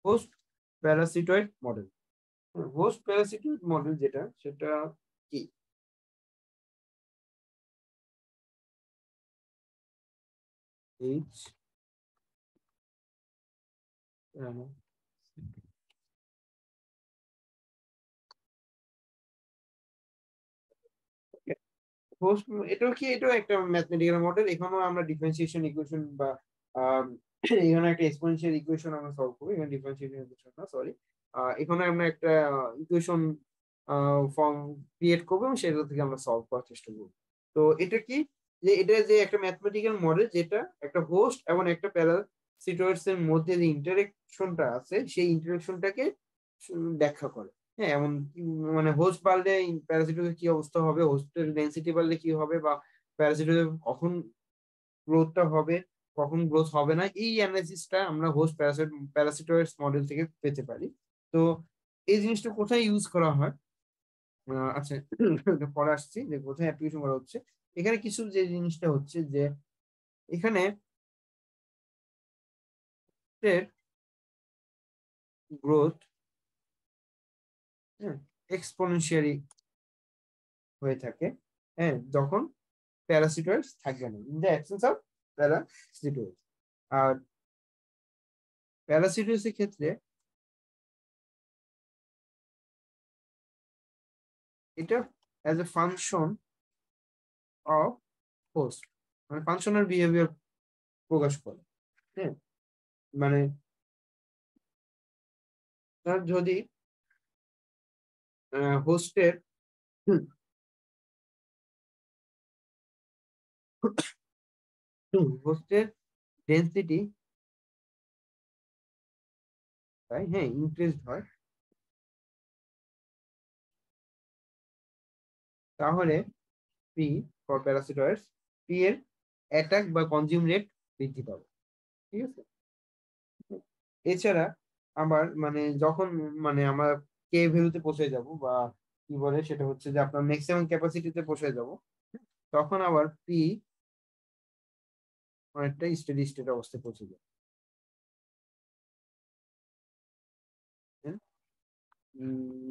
Host parasitoid model. Host parasitoid model যেটা, সেটা কি? এইচ হোস্ট, এটাও কি, এটাও একটা ম্যাথমেটিক্যাল মডেল। এখানেও আমরা ডিফারেন্সিয়েশন ইকুয়েশন বা আম, এখানে একটা এক্সপোনেনশিয়াল ইকুয়েশন আমরা সলভ করবো। এখানে ডিফারেন্সিয়েশন ইকুয়েশন না, সরি, এখানে আমরা একটা ইকুয়েশন ফর্ম ক্রিয়েট করবো এবং সেটা থেকে আমরা সলভ করার চেষ্টা করবো। তো এটা কি, যে এটা যে একটা ম্যাথমেটিক্যাল মডেল যেটা একটা হোস্ট এবং একটা প্যারাসিটয়েডস এর মধ্যে যে ইন্টারেকশনটা আছে সেই ইন্টারেকশনটাকে ব্যাখ্যা করে। হ্যাঁ, এমন মানে হোস্ট বাড়লে প্যারাসিটের কি অবস্থা হবে, হোস্টের ডেন্সিটি বাড়লে কি হবে, বা প্যারাসিটের কখন গ্রোথটা হবে, কখন গ্রোথ হবে না, এই অ্যানালিসিসটা আমরা হোস্ট প্যারাসিটয়েডস মডেল থেকে পেতে পারি। তো এই জিনিসটা কোথায় ইউজ করা হয়? আচ্ছা, পরে আসছি যে কোথায় অ্যাপ্লিকেশন করা হচ্ছে। এখানে কিছু যে জিনিসটা হচ্ছে যে এখানে গ্রোথ এক্সপোনেনশিয়ালি হয়ে থাকে, হ্যাঁ, যখন প্যারাসিটয়েডস থাকবে না, ইন দ্য অ্যাবসেন্স অফ প্যারাসিটয়েডস। আর প্যারাসিটয়েডস এর ক্ষেত্রে এটা as a function of host, মানে ফাংশনাল বিহেভিয়ার প্রকাশ করে। হ্যাঁ, মানে তার যদি হোস্টের হোস্টের ডেন্সিটি, তাই হ্যাঁ, ইনক্রিজ হয়, তাহলে পি ফর প্যারাসিটয়েডস, পি এর অ্যাটাক বা কনজিউম রেট বৃদ্ধি পাবে। ঠিক আছে। এছাড়া আবার মানে যখন মানে আমরা কে ভ্যালুতে পৌঁছে যাব, বা কি বলে সেটা হচ্ছে যে আপনার ম্যাক্সিমাম ক্যাপাসিটিতে পৌঁছে যাব, তখন আবার পি অনেকটা স্টেডি স্টেট অবস্থায় পৌঁছে যাবে।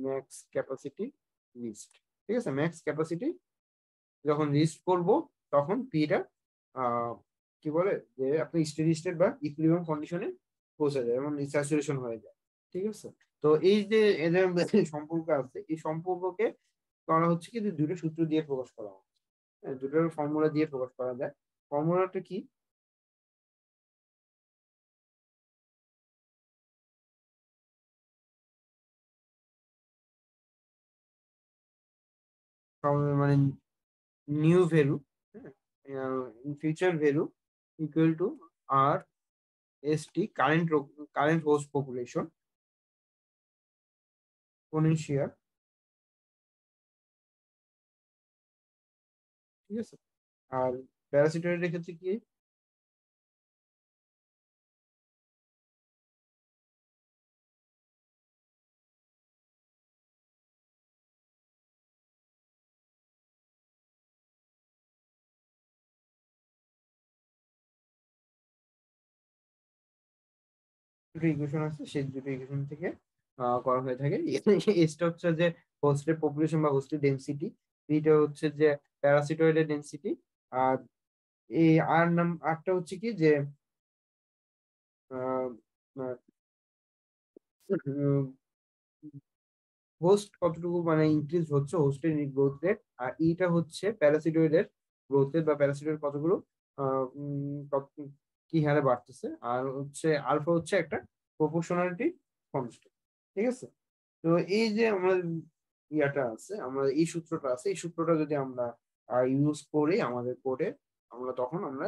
ম্যাক্স ক্যাপাসিটি লিস্ট, ঠিক আছে, ম্যাক্স ক্যাপাসিটি যখন লিস্ট করব তখন পিটা কি বলে যে আপনি স্টেডি স্টেট বা ইকুইলিব্রিয়াম কন্ডিশনে পৌঁছে যায় এবং স্যাচুরেশন হয়ে যায়। ঠিক আছে। তো এই যে এদের মধ্যে সম্পর্ক আছে, এই সম্পর্ককে করা হচ্ছে কি, যে দুটো সূত্র দিয়ে প্রকাশ করা হয়। হ্যাঁ, দুটোর ফর্মুলা দিয়ে প্রকাশ করা যায়। ফর্মুলাটা কি? মানে new value, future value equal to R S T, current host population exponential. ঠিক আছে। আর প্যারাসিটয়েডের ক্ষেত্রে কি? দুটো ইকুয়েশন আছে, সেই দুটো ইকুয়েশন থেকে করা হয়ে থাকে। এসটা হচ্ছে যে হোস্টের পপুলেশন বা হোস্টের ডেন্সিটি, বিটা হচ্ছে যে প্যারাসিটয়েডের ডেন্সিটি, আর এই আরটা হচ্ছে কি যে হোস্ট কতটুকু মানে ইনক্রিজ হচ্ছে, হোস্টের গ্রোথ রেট। আর ইটা হচ্ছে প্যারাসিটয়েডের গ্রোথ রেট, বা প্যারাসিটয়েড কতগুলো কি হারে বাড়তেছে। আর হচ্ছে আলফা হচ্ছে একটা প্রপোর্শনালিটি কনস্ট্যান্ট। ঠিক আছে। তো এই যে আমরা ইয়াটা আছে, আমরা এই সূত্রটা আছে, এই সূত্রটা যদি আমরা ইউজ করি আমাদের কোডে, আমরা তখন আমরা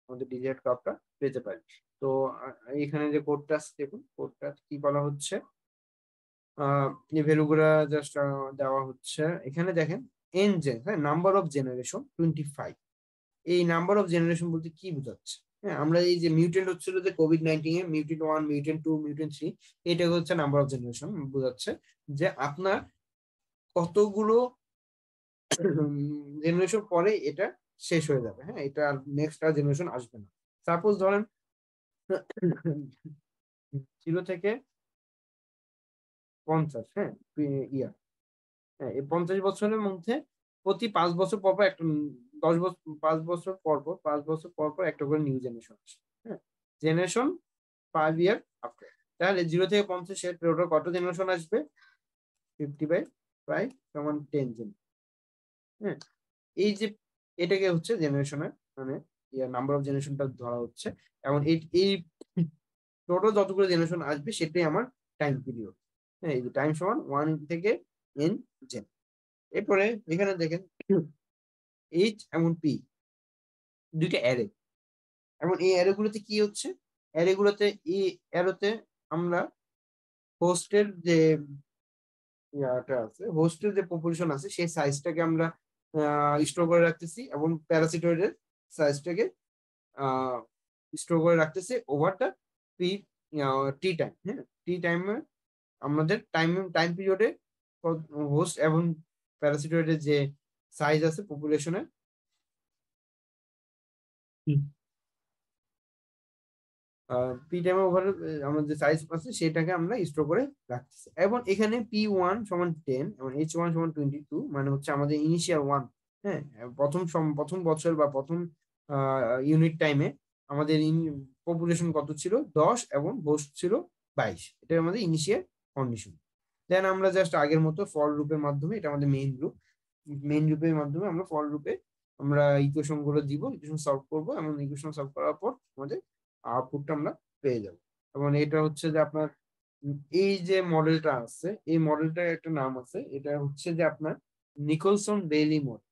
আমাদের ডিজায়ার্ড কার্ভটা পেতে পারি। তো এখানে যে কোডটা আছে দেখুন, কোডটা কি বলা হচ্ছে, এই ভ্যালুগুলা জাস্ট দেওয়া হচ্ছে। এখানে দেখেন এন জেন, হ্যাঁ, নাম্বার অফ জেনারেশন 25। এই নাম্বার অফ জেনারেশন বলতে কি বোঝাচ্ছে? হ্যাঁ, আমরা এই যে মিউটেন্ট হচ্ছিল যে কোভিড-19 এ, মিউটেন্ট 1, মিউটেন্ট 2, মিউটেন্ট 3, এটা হচ্ছে নাম্বার অফ জেনারেশন বোঝাচ্ছে যে আপনার কতগুলো জেনারেশন পরে এটা শেষ হয়ে যাবে। হ্যাঁ, এটা নেক্সট আর জেনারেশন আসবে না। সাপোজ ধরেন 0 থেকে 50, হ্যাঁ, ইয়ার, হ্যাঁ, এই 50 বছরের মধ্যে প্রতি 5 বছর পর পর একটা 10 বছর, 5 বছর পর পর, 5 বছর পর পর একটা করে নিউ জেনারেশন আসে। হ্যাঁ, জেনারেশন 5 ইয়ার আফটার। তাহলে 0 থেকে 50 এর টোটাল কত জেনারেশন আসবে? 50/5 = 10 হ্যাঁ, এই যে এটাকে হচ্ছে জেনারেশনের মানে নাম্বার অফ জেনারেশনটা ধরা হচ্ছে। এবং এই টোটাল যতগুলো জেনারেশন আসবে সেটাই আমার টাইম পিরিয়ড। হ্যাঁ, এই টাইম সমান 1 থেকে n জেন। এরপরে এখানে দেখেন এইচ এবং পি দুইটা অ্যারে, এবং এই অ্যারে গুলোতে কি হচ্ছে, অ্যারে গুলোতে এই অ্যারোতে আমরা হোস্টের যে ইয়াটা আছে, হোস্টের যে পপুলেশন আছে সেই সাইজটাকে আমরা স্টোর করে রাখতেছি, এবং প্যারাসিটয়েডের সাইজটাকে স্টোর করে রাখতেছি over the P tea time. হ্যাঁ, টি টাইমে আমাদের টাইম পিরিয়ডে হোস্ট এবং প্যারাসিটয়েডের যে সাইজ আছে পপুলেশনের, পি টাইম ওভার আমাদের যে সাইজ আছে সেটাকে আমরা স্টোর করে রাখতেছি। এবং এখানে P1 = 10 এবং H1 = 22, মানে হচ্ছে আমাদের ইনিশিয়াল ওয়ান। হ্যাঁ, প্রথম বছর বা প্রথম ইউনিট টাইমে আমাদের পপুলেশন কত ছিল? 10 এবং হোস্ট ছিল 22। এটা আমাদের ইনিশিয়াল কন্ডিশন। দেন আমরা জাস্ট আগের মতো ফর লুপের মাধ্যমে, এটা আমাদের মেইন লুপের মাধ্যমে আমরা ফর লুপে আমরা ইকুয়েশন গুলো দিব, ইকুয়েশন সলভ করবো, এবং ইকুয়েশন সলভ করার পর আমাদের আউটপুটটা আমরা পেয়ে যাব। এবং এটা হচ্ছে যে আপনার এই যে মডেলটা আছে, এই মডেলটার একটা নাম আছে, এটা হচ্ছে যে আপনার নিকলসন বেইলি মডেল।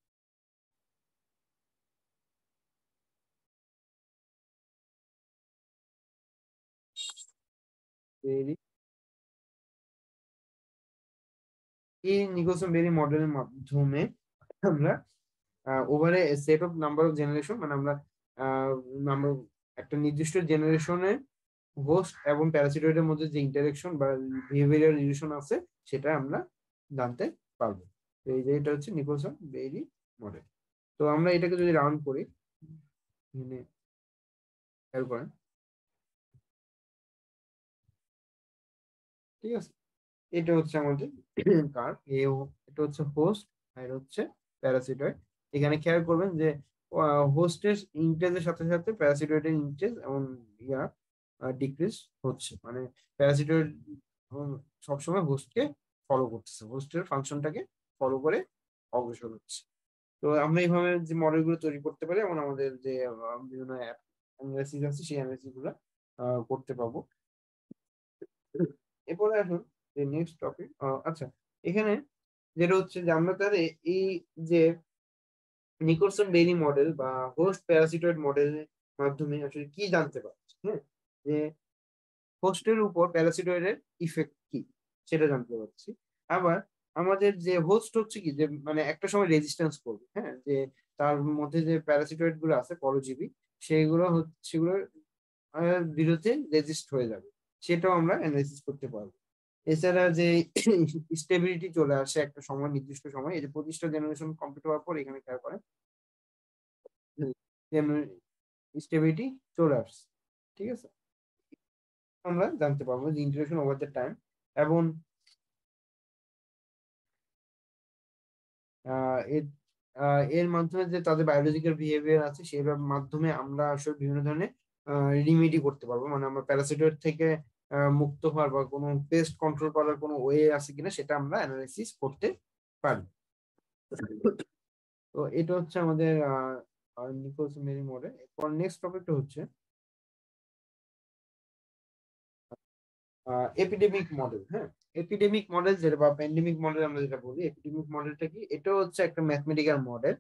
বেইলি, এই নিকলসন বেইলি মডেলের মাধ্যমে আমরা ওভারে set of number of generation, মানে আমরা নাম্বার একটা নির্দিষ্ট জেনারেশনে হোস্ট এবং প্যারাসিটয়েডের মধ্যে যে ইন্টারেকশন বা বিহেভিয়ারাল রিলেশন আছে সেটা আমরা জানতে পারবো। তো এই যে এটা হচ্ছে নিকলসন বেইলি মডেল। তো আমরা এটাকে যদি রাউন্ড করি, এখানে খেয়াল করেন, ঠিক আছে, এটা হচ্ছে আমাদের কার এটা হচ্ছে হোস্ট আর এটা হচ্ছে প্যারাসিটয়েড। এখানে খেয়াল করবেন যে হোস্টের ইনক্রিজের সাথে সাথে প্যারাসিটয়েডের ইনক্রিজ এবং ইয়া ডিক্রিজ হচ্ছে, মানে প্যারাসিটয়েড সবসময় হোস্টকে ফলো করতেছে, হোস্টের ফাংশনটাকে ফলো করে অগ্রসর হচ্ছে। তো আমরা এইভাবে যে মডেলগুলো তৈরি করতে পারি, এবং আমাদের যে বিভিন্ন অ্যানালাইসিস আছে সেই অ্যানালাইসিস গুলো করতে পারবো। এরপরে আসুন যে নেক্সট টপিক। আচ্ছা, এখানে যেটা হচ্ছে যে আমরা তাহলে এই যে নিকলসন বেরি মডেল বা হোস্ট প্যারাসিটয়েড মডেলের মাধ্যমে আসলে কি জানতে পারছি, হ্যাঁ, যে হোস্টের উপর প্যারাসিটয়েডের ইফেক্ট কি সেটা জানতে পারছি। আবার আমাদের যে হোস্ট হচ্ছে কি, যে মানে একটা সময় রেজিস্ট্যান্স করবে, হ্যাঁ, যে তার মধ্যে যে প্যারাসিটয়েড গুলো আছে পরজীবী, সেগুলো হচ্ছে সেগুলোর বিরুদ্ধে রেজিস্ট হয়ে যাবে, সেটাও আমরা অ্যানালাইসিস করতে পারবো। এছাড়া যে স্টেবিলিটি চলে আসে একটা সময়, নির্দিষ্ট সময়, এই যে 25টা জেনারেশন কমপ্লিট হওয়ার পর এখানে খেয়াল করেন স্টেবিলিটি চলে আসছে, ঠিক আছে, আমরা জানতে পারবো যে ইন্টারেকশন ওভার দ্য টাইম। এবং এর এর মাধ্যমে যে তাদের বায়োলজিক্যাল বিহেভিয়ার আছে সেই মাধ্যমে আমরা আসলে বিভিন্ন ধরনের রিমেডি করতে পারবো, মানে আমরা প্যারাসিটয়েড থেকে মুক্ত হওয়ার বা কোনো পেস্ট কন্ট্রোল করার কোনো ওয়ে আছে কিনা সেটা আমরা অ্যানালাইসিস করতে পারি। তো এটা হচ্ছে আমাদের নিকোলস মেরি মডেল। এরপর নেক্সট টপিকটা হচ্ছে এপিডেমিক মডেল। হ্যাঁ, এপিডেমিক মডেল যেটা বা প্যান্ডেমিক মডেল আমরা যেটা বলি, এপিডেমিক মডেলটা কি? এটা হচ্ছে একটা ম্যাথমেটিক্যাল মডেল